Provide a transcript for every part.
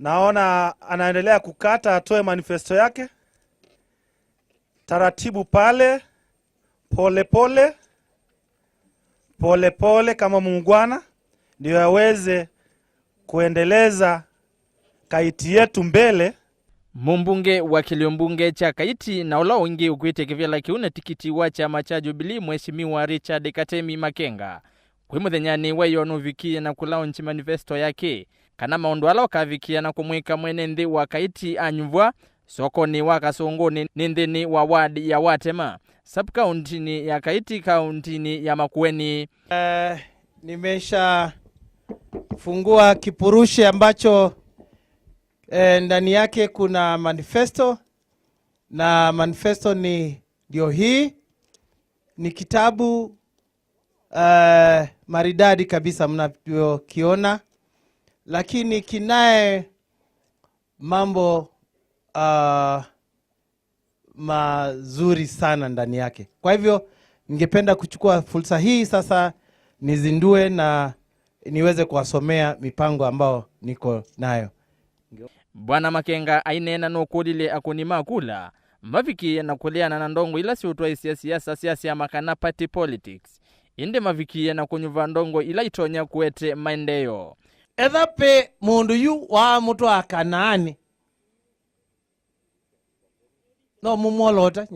Naona anaendelea kukata atoe manifesto yake. Taratibu pale, pole pole, pole pole kama muungwana, ndio aweze kuendeleza Kaiti yetu mbele. Mumbunge wa kiliombunge cha Kaiti na ola wengi ukuite kivela kiuna tikiti wa chama cha Jubilee Mheshimiwa Richard Katemi Makenga. Kwa muthenyani wa iyoo nuvikiie na kulaunch manifesto yake. Kana maondo wakavikiia na kumweka mwenenthi wa Kaiti Nyuvai, sokoni wa Kasunguni nthini wa wadi ya Watema, sub-Kaundini ya Kaiti Kauntini ya Makueni. Nimesha fungua kipurushi ambacho ndani yake kuna manifesto, na manifesto ndio hii. Ni kitabu maridadi kabisa mnavyokiona, lakini kinaye mambo mazuri sana ndani yake. Kwa hivyo ningependa kuchukua fursa hii sasa nizindue na niweze kuwasomea mipango ambao niko nayo. Bwana Makenga aineena nukulilye akuni makula mavikiie na kuliana na Ndongoi ila siutwa siasa ya makana party politics. Inde mavikiie na kunyuva Ndongoi ila itonya kuete maendeleo. Ethape mundu yu wa mutu akanani no mumolota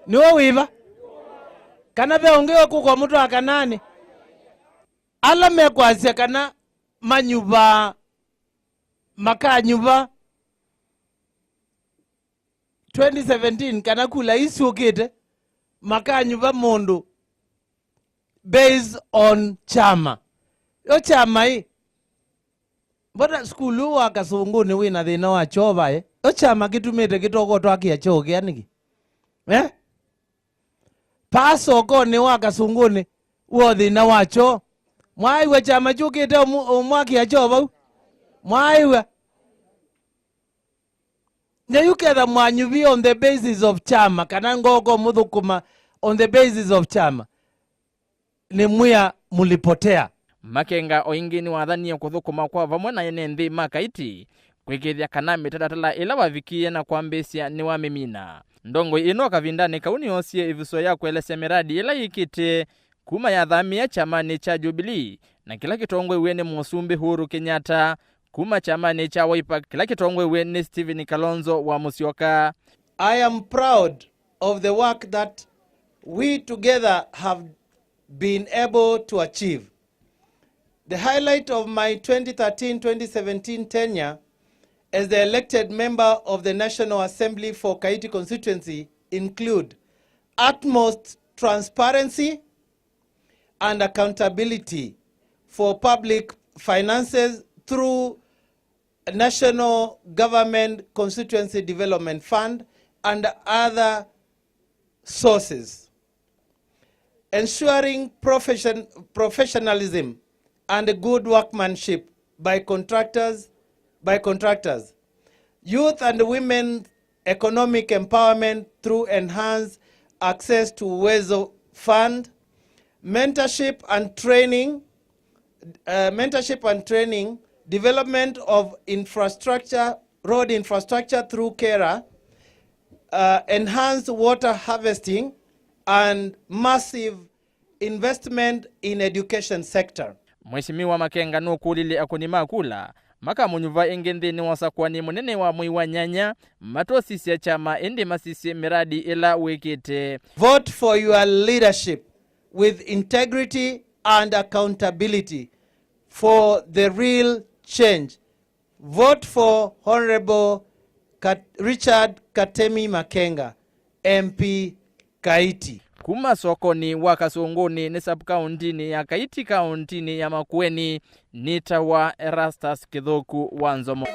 niwo wiva kana beongewa kwa mutu akanani ala mekwasya kana manyuva makanyuva 2017 kana kula isukite makanyuva mundu based on chama. Yo chama hii bora skulu wa Kasunguni wina thina wa chova yo chama kitumite kitoko twakia choge aniki paso koni wa Kasunguni wo thina wacho mwaiwe chama chukite umwakia chova mwaiwe nyayuketha mwanyuvi on the basis of chama kana ngoko muthukuma on the basis of chama ni muya mulipotea. Makenga oingini wathania kuthukuma kwa vamwe na enenthi makaiti kwikithia kana mitatatala ila wavikiie na kwambisya ni wa mimina. Ndongoi ino kavindani kauni osie iviso ya kuelesya miradi ila yikite kuma ya thamia chamani cha Jubilee na kila kitongwe wene Musumbi Huru Kenyatta, kuma chamani cha Wiper kila kitongwe wene Stephen Kalonzo wa Musyoka. I am proud of the work that we together have been able to achieve. The highlight of my 2013-2017 tenure as the elected member of the National Assembly for Kaiti constituency include utmost transparency and accountability for public finances through National Government Constituency Development Fund and other sources. Ensuring professionalism and good workmanship by contractors, youth and women economic empowerment through enhanced access to Uwezo Fund, mentorship and training, development of infrastructure, road infrastructure through KERA, enhanced water harvesting, and massive investment in education sector. Mheshimiwa Makenga nukulilye akuni makula makamu Nyuvai engenthini wa usakuani munene wa mwiwa nyanya matosisi ya chama indi masisi miradi ila wikite. Vote for your leadership with integrity and accountability for the real change. Vote for Honorable Richard Katemi Makenga, MP Kaiti. Kuma sokoni wa Kasunguni ni sub-Kaundini ya Kaiti Kauntini ya Makueni nita wa Erastus Kithuku wa Nzomo.